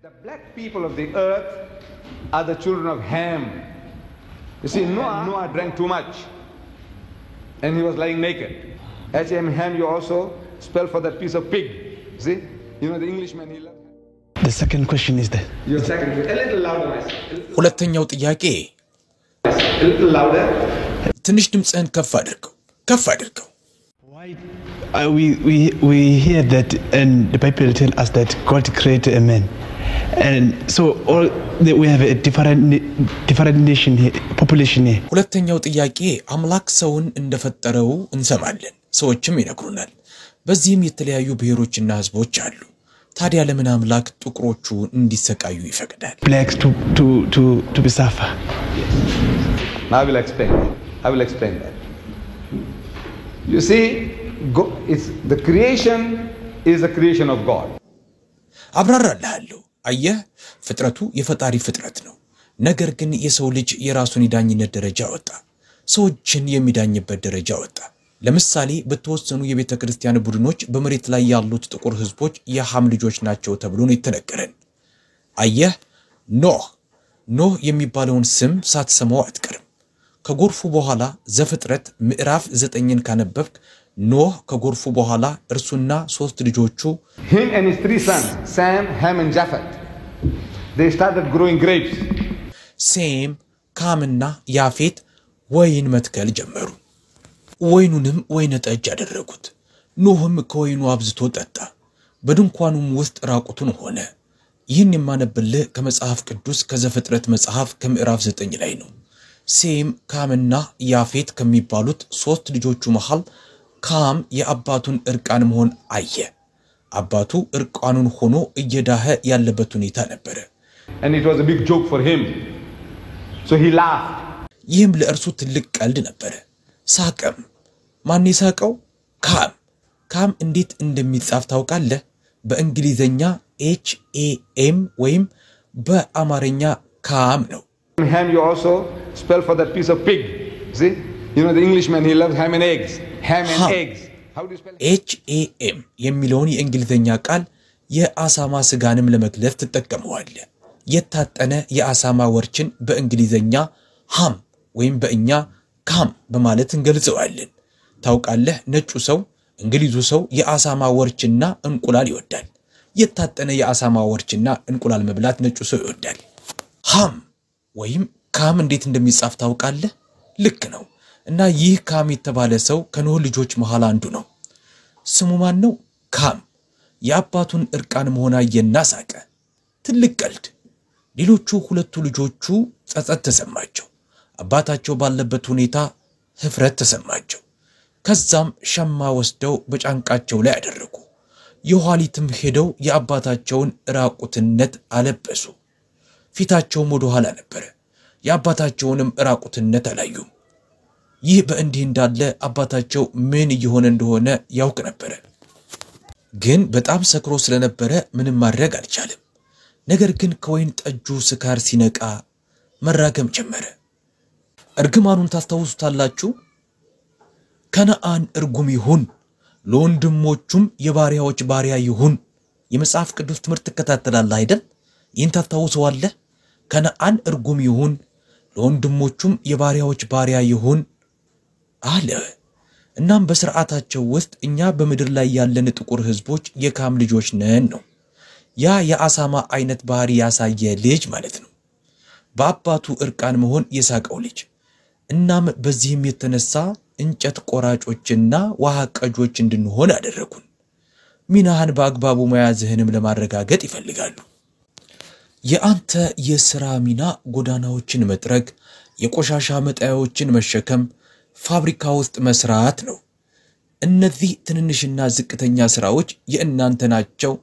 The black people of the earth are the children of Ham. You see, Noah drank too much, and he was lying naked. H.M. Ham, you also spell for that piece of pig. See, you know the Englishman, he loves. The second question is that. Your second question, a little louder, myself. ሁለተኛው ጥያቄ A little louder. ትንሽ ድምጽህን ከፍ አድርገው Why we hear that and the Bible tells us that God created a man, and so we have a different nation here, population here. ሁለተኛው ጥያቄ አምላክ ሰውን እንደፈጠረው እንሰማለን ሰዎችም ይነግሩናል በዚህም የተለያዩ ብሔሮችና ህዝቦች አሉ ታዲያ ለምን አምላክ ጥቁሮቹ እንዲሰቃዩ ይፈቅዳል Blacks to be suffer. I will explain that. You see, the creation is the creation of God. አብራራለሁ አየህ ፍጥረቱ የፈጣሪ ፍጥረት ነው ነገር ግን የሰው ልጅ የራሱን የዳኝነት ደረጃ ወጣ ሰዎችን የሚዳኝበት ደረጃ ወጣ ለምሳሌ በተወሰኑ የቤተ ክርስቲያን ቡድኖች በመሬት ላይ ያሉት ጥቁር ህዝቦች የሃም ልጆች ናቸው ተብሎ ነው የተነገረን አየህ ኖህ የሚባለውን ስም ሳትሰማው አትቀርም ከጎርፉ በኋላ ዘፍጥረት ምዕራፍ 9ን ካነበብክ ኖህ ከጎርፉ በኋላ እርሱና ሶስት ልጆቹ him and his three sons Sam, Ham and Japheth they started growing grapes ሴም ካምና ያፌት ወይን መትከል ጀመሩ ወይኑንም ወይነ ጠጅ አደረጉት ኖህም ከወይኑ አብዝቶ ጠጣ በድንኳኑም ውስጥ ራቁቱን ሆነ ይህን የማነብልህ ከመጽሐፍ ቅዱስ ከዘፍጥረት መጽሐፍ ከምዕራፍ 9 ላይ ነው ሴም ካምና ያፌት ከሚባሉት ሶስት ልጆቹ መሃል ካም የአባቱን እርቃን መሆን አየ አባቱ እርቃኑን ሆኖ እየዳኸ ያለበት ሁኔታ ነበር and it was a big joke for him so he laughed ይህም ለእርሱ ትልቅ ቀልድ ነበር ሳቀም ማን ይሳቀው ካም እንዴት እንደሚጻፍ ታውቃለህ በእንግሊዘኛ HAM ወይም በአማርኛ ካም ነው Ham you also spell for that piece of pig see you know the Englishman he loves ham and eggs how do you spell HAM የሚለውን የእንግሊዘኛ ቃል የአሳማ ስጋንም ለመግለጽ ተጠቀመዋለህ የታጠነ የአሳማ ወርችን በእንግሊዘኛ ሃም ወይም በእኛ ካም በማለት እንገልጸዋለን ታውቃለህ ነጩ ሰው እንግሊዙ ሰው የአሳማ ወርችና እንቁላል ይወዳል የታጠነ የአሳማ ወርችና እንቁላል መብላት ነጩ ሰው ይወዳል ሃም ወይም ካም እንዴት እንደሚጻፍ ታውቃለህ ልክ ነው እና ይህ ካም የተባለ ሰው ከኖህ ልጆች መሃል አንዱ ነው ስሙ ማን ነው ካም የአባቱን እርቃን መሆን አየና ሳቀ ትልቅ ቀልድ ሌሎቹ ሁለቱ ልጆቹ ጸጸት ተሰማቸው አባታቸው ባለበት ሁኔታ ህፍረት ተሰማቸው ከዛም ሸማ ወስደው በጫንቃቸው ላይ አደረጉ የኋሊትም ሄደው የአባታቸውን ራቁትነት አለበሱ ፊታቸው ወደ ኋላ ነበር የአባታቸውንም ራቁትነት አላዩም ይህ በእንዲህ እንዳለ አባታቸው ምን እየሆነ እንደሆነ ያውቅ ነበር ግን በጣም ሰክሮ ስለነበረ ምንም ማድረግ አልቻለም ነገር ግን ከወይን ጠጁ ስካር ሲነቃ መራገም ጀመረ እርግማኑን ታስታውሱታላችሁ ከነአን እርጉም ይሁን ለወንድሞቹም የባሪያዎች ባሪያ ይሁን የመጽሐፍ ቅዱስ ትምህርት ተከታተላል አይደል ይህን ታስታውሰዋለህ ከነአን እርጉም ይሁን ለወንድሞቹም የባሪያዎች ባሪያ ይሁን አለ እናም በሥርዓታቸው ውስጥ እኛ በመድር ላይ ያለን ጥቁር ህዝቦች የካም ልጆች ነን ነው ያ የአሳማ አይነት ባህሪ ያሳየ ልጅ ማለት ነው በአባቱ እርቃን መሆን የሳቀው ልጅ እናም በዚህም የተነሳ እንጨት ቆራጮችና ውሃ ቀጆች እንድንሆን አደረጉን ሚናህን በአግባቡ መያዝህንም ለማረጋገጥ ይፈልጋሉ የአንተ የሥራ ሚና ጎዳናዎችን መጥረግ የቆሻሻ መጣያዎችን መሸከም ፋብሪካ ውስጥ መስራት ነው እነዚህ ትንንሽና ዝቅተኛ ስራዎች የእናንተ ናቸው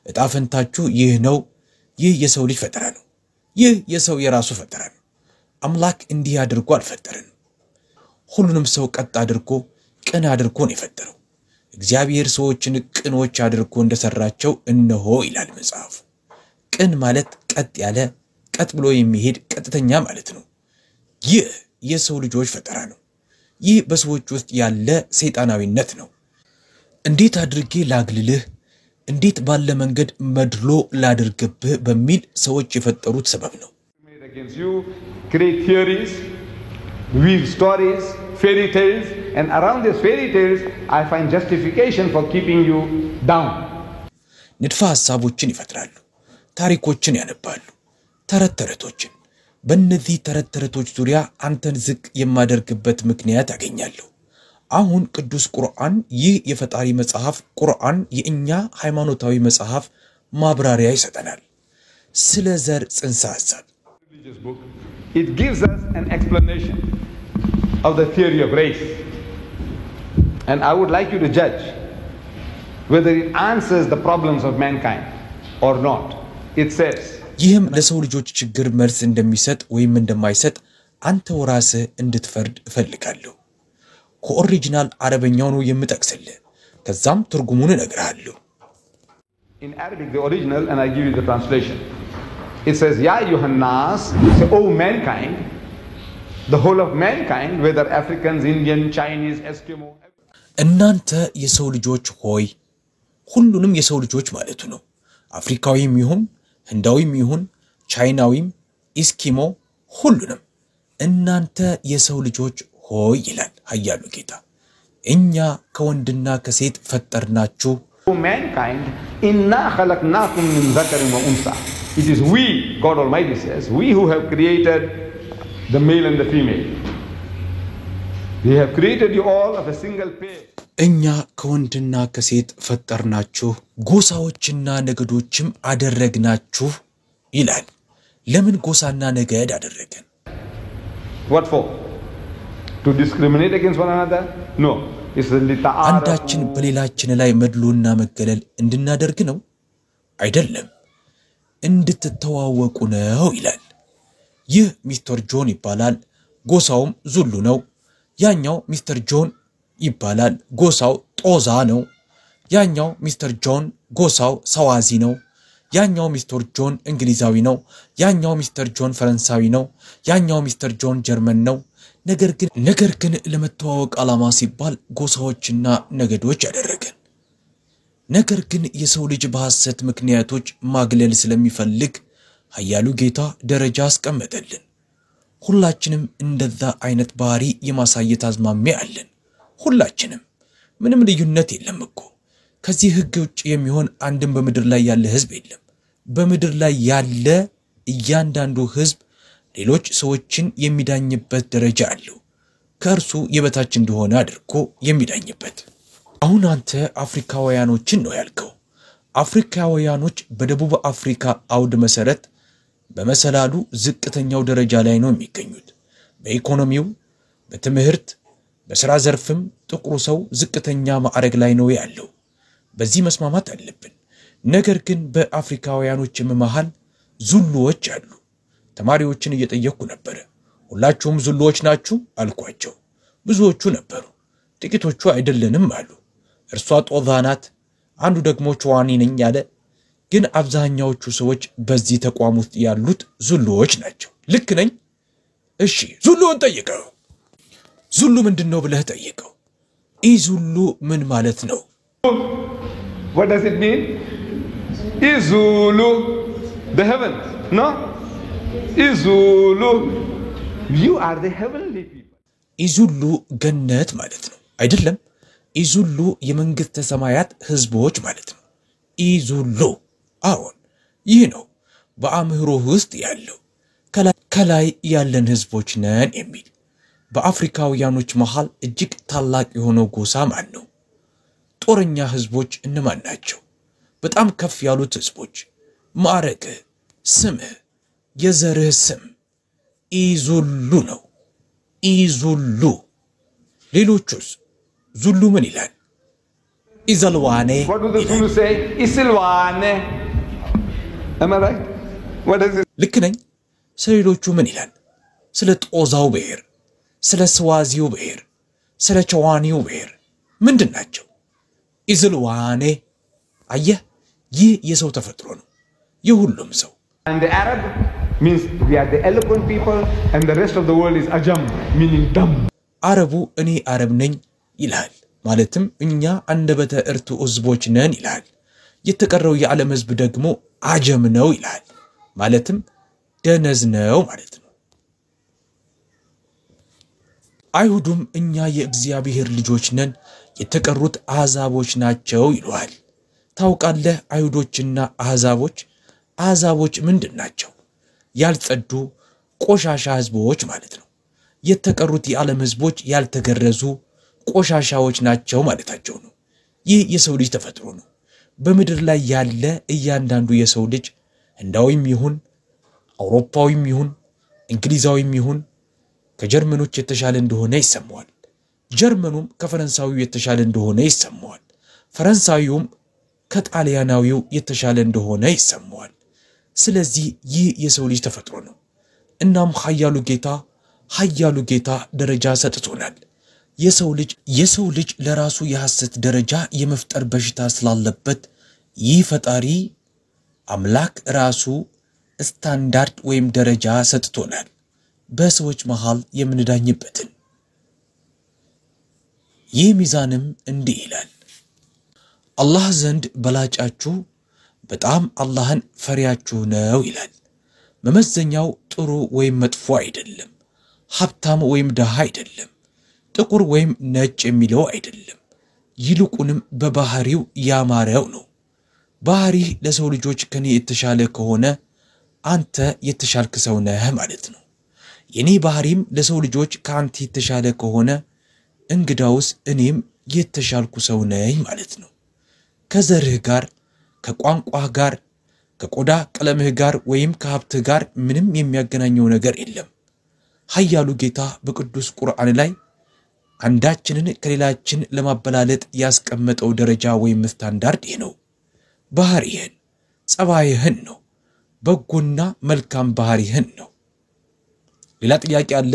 እጣፈንታችሁ ይህ ነው ይህ የሰው ልጅ ፈጠራ ነው ይህ የሰው የራሱ ፈጠራ ነው አምላክ እንዲህ አድርጎ አልፈጠረንም ሁሉንም ሰው ቀጥ አድርጎ ቅን አድርጎ ነው የፈጠረው እግዚአብሔር ሰዎችን ቅኖች አድርጎ እንደሰራቸው እነሆ ይላል መጽሐፉ ቅን ማለት ቀጥ ያለ ቀጥ ብሎ የሚሄድ ቀጥተኛ ማለት ነው ይህ የሰው ልጆች ፈጠራ ነው ይህ በሰዎች ውስጥ ያለ ሰይጣናዊነት ነው እንዴት አድርጌ ላግልልህ እንዴት ባለ መንገድ መድሎ ላድርግብህ በሚል ሰዎች የፈጠሩት ሰበብ ነው። Against you, create theories, weave stories, fairy tales, and around these fairy tales, I find justification for keeping you down. ንድፈ ሐሳቦችን ይፈጥራሉ፣ ታሪኮችን ያነባሉ፣ ተረተረቶችን። በእነዚህ ተረተረቶች ዙሪያ አንተን ዝቅ የማደርግበት ምክንያት አገኛለሁ። አሁን ቅዱስ ቁርአን ይህ የፈጣሪ መጽሐፍ ቁርአን የእኛ ሃይማኖታዊ መጽሐፍ ማብራሪያ ይሰጠናል ስለ ዘር ጽንሰ ሐሳብ። It gives us an explanation of the theory of race. And I would like you to judge whether it answers the problems of mankind or not. It says, ይህም ለሰው ልጆች ችግር መልስ እንደሚሰጥ ወይም እንደማይሰጥ አንተው ራስህ እንድትፈርድ እፈልጋለሁ። ከኦሪጂናል አረበኛው ነው የምጠቅስልህ፣ ከዛም ትርጉሙን እነግርሃለሁ። In Arabic, the original, and I give you the translation. It says, Ya Yohannas, say, O mankind, the whole of mankind, whether Africans, Indian, Chinese, Eskimo. እናንተ የሰው ልጆች ሆይ፣ ሁሉንም የሰው ልጆች ማለቱ ነው። አፍሪካዊም ይሁን ህንዳዊም ይሁን ቻይናዊም ኢስኪሞ ሁሉንም እናንተ የሰው ልጆች ሆይ ይላል ኃያሉ ጌታ። እኛ ከወንድና ከሴት ፈጠርናችሁ። O mankind, inna khalaqnakum min dhakarin wa untha. It is we, God Almighty says, we who have created the male and the female. We have created you all of a single pair. እኛ ከወንድና ከሴት ፈጠርናችሁ ጎሳዎችና ነገዶችም አደረግናችሁ ይላል። ለምን ጎሳና ነገድ አደረገን? What for? To discriminate against one another? No. It's አንዳችን በሌላችን ላይ መድሎና መገለል እንድናደርግ ነው? አይደለም፣ እንድትተዋወቁ ነው ይላል። ይህ ሚስተር ጆን ይባላል፣ ጎሳውም ዙሉ ነው። ያኛው ሚስተር ጆን ይባላል፣ ጎሳው ጦዛ ነው። ያኛው ሚስተር ጆን ጎሳው ሰዋዚ ነው። ያኛው ሚስተር ጆን እንግሊዛዊ ነው። ያኛው ሚስተር ጆን ፈረንሳዊ ነው። ያኛው ሚስተር ጆን ጀርመን ነው። ነገር ግን ለመተዋወቅ ዓላማ ሲባል ጎሳዎችና ነገዶች ያደረገን። ነገር ግን የሰው ልጅ በሐሰት ምክንያቶች ማግለል ስለሚፈልግ ኃያሉ ጌታ ደረጃ አስቀመጠልን። ሁላችንም እንደዛ አይነት ባህሪ የማሳየት አዝማሚያ አለን። ሁላችንም ምንም ልዩነት የለም እኮ። ከዚህ ህግ ውጭ የሚሆን አንድም በምድር ላይ ያለ ህዝብ የለም። በምድር ላይ ያለ እያንዳንዱ ህዝብ ሌሎች ሰዎችን የሚዳኝበት ደረጃ አለው፣ ከእርሱ የበታች እንደሆነ አድርጎ የሚዳኝበት። አሁን አንተ አፍሪካውያኖችን ነው ያልከው። አፍሪካውያኖች በደቡብ አፍሪካ አውድ መሰረት በመሰላሉ ዝቅተኛው ደረጃ ላይ ነው የሚገኙት። በኢኮኖሚው፣ በትምህርት፣ በሥራ ዘርፍም ጥቁሩ ሰው ዝቅተኛ ማዕረግ ላይ ነው ያለው። በዚህ መስማማት አለብን። ነገር ግን በአፍሪካውያኖች መሃል ዙሉዎች አሉ። ተማሪዎችን እየጠየቁ ነበር። ሁላችሁም ዙሉዎች ናችሁ አልኳቸው። ብዙዎቹ ነበሩ፣ ጥቂቶቹ አይደለንም አሉ። እርሷ ጦዛ ናት፣ አንዱ ደግሞ ቸዋኒ ነኝ ያለ። ግን አብዛኛዎቹ ሰዎች በዚህ ተቋም ውስጥ ያሉት ዙሉዎች ናቸው። ልክ ነኝ? እሺ፣ ዙሉን ጠይቀው። ዙሉ ምንድነው ብለህ ጠይቀው። ኢዙሉ ምን ማለት ነው? What does it mean? Izulu, the heavens, no? Izulu, you are the heavenly people. ኢዙሉ ገነት ማለት ነው አይደለም? ኢዙሉ የመንግስተ ሰማያት ህዝቦች ማለት ነው። ኢዙሉ አሁን ይህ ነው በአእምሮ ውስጥ ያለው ከላይ ያለን ህዝቦች ነን የሚል። በአፍሪካውያኖች መሃል እጅግ ታላቅ የሆነው ጎሳ ማን ነው? ጦረኛ ህዝቦች እነማን ናቸው? በጣም ከፍ ያሉት ህዝቦች። ማዕረግህ፣ ስምህ፣ የዘርህ ስም ኢዙሉ ነው። ኢዙሉ። ሌሎቹስ? ዙሉ ምን ይላል? ኢዘልዋኔ። What do the Zulu say? Isilwane. Am I right? What is it? ልክ ነኝ? ስለሌሎቹ ምን ይላል? ስለ ጦዛው ብሔር፣ ስለ ስዋዚው ብሔር፣ ስለ ቸዋኒው ብሔር ምንድን ናቸው? ኢዝልዋኔ። አየህ፣ ይህ የሰው ተፈጥሮ ነው፣ የሁሉም ሰው። And the Arab means we are the eloquent people and the rest of the world is Ajam, meaning dumb. አረቡ እኔ አረብ ነኝ ይላል፣ ማለትም እኛ አንደበተ እርቱዕ ህዝቦች ነን ይላል። የተቀረው የዓለም ህዝብ ደግሞ አጀም ነው ይላል። ማለትም ደነዝ ነው ማለት ነው። አይሁዱም እኛ የእግዚአብሔር ልጆች ነን፣ የተቀሩት አሕዛቦች ናቸው ይሏል። ታውቃለህ አይሁዶችና አሕዛቦች ምንድናቸው? ያልጸዱ ቆሻሻ ህዝቦች ማለት ነው። የተቀሩት የዓለም ህዝቦች ያልተገረዙ ቆሻሻዎች ናቸው ማለታቸው ነው። ይህ የሰው ልጅ ተፈጥሮ ነው። በምድር ላይ ያለ እያንዳንዱ የሰው ልጅ ህንዳዊም ይሁን አውሮፓዊም ይሁን እንግሊዛዊም ይሁን ከጀርመኖች የተሻለ እንደሆነ ይሰማዋል። ጀርመኑም ከፈረንሳዊው የተሻለ እንደሆነ ይሰማዋል። ፈረንሳዊውም ከጣሊያናዊው የተሻለ እንደሆነ ይሰማዋል። ስለዚህ ይህ የሰው ልጅ ተፈጥሮ ነው። እናም ኃያሉ ጌታ ደረጃ ሰጥቶናል። የሰው ልጅ ለራሱ የሐሰት ደረጃ የመፍጠር በሽታ ስላለበት ይህ ፈጣሪ አምላክ ራሱ ስታንዳርድ ወይም ደረጃ ሰጥቶናል፣ በሰዎች መሃል የምንዳኝበትን። ይህ ሚዛንም እንዲህ ይላል፣ አላህ ዘንድ በላጫችሁ በጣም አላህን ፈሪያችሁ ነው ይላል። መመዘኛው ጥሩ ወይም መጥፎ አይደለም፣ ሀብታም ወይም ደሃ አይደለም፣ ጥቁር ወይም ነጭ የሚለው አይደለም። ይልቁንም በባህሪው ያማረው ነው። ባህሪህ ለሰው ልጆች ከኔ የተሻለ ከሆነ አንተ የተሻልክ ሰው ነህ ማለት ነው። የኔ ባህሪም ለሰው ልጆች ከአንተ የተሻለ ከሆነ እንግዳውስ እኔም የተሻልኩ ሰው ነኝ ማለት ነው። ከዘርህ ጋር፣ ከቋንቋህ ጋር፣ ከቆዳ ቀለምህ ጋር ወይም ከሀብትህ ጋር ምንም የሚያገናኘው ነገር የለም። ኃያሉ ጌታ በቅዱስ ቁርአን ላይ አንዳችንን ከሌላችን ለማበላለጥ ያስቀመጠው ደረጃ ወይም ስታንዳርድ ይህ ነው። ባህሪህን፣ ጸባይህን ነው። በጎና መልካም ባህሪህን ነው። ሌላ ጥያቄ አለ?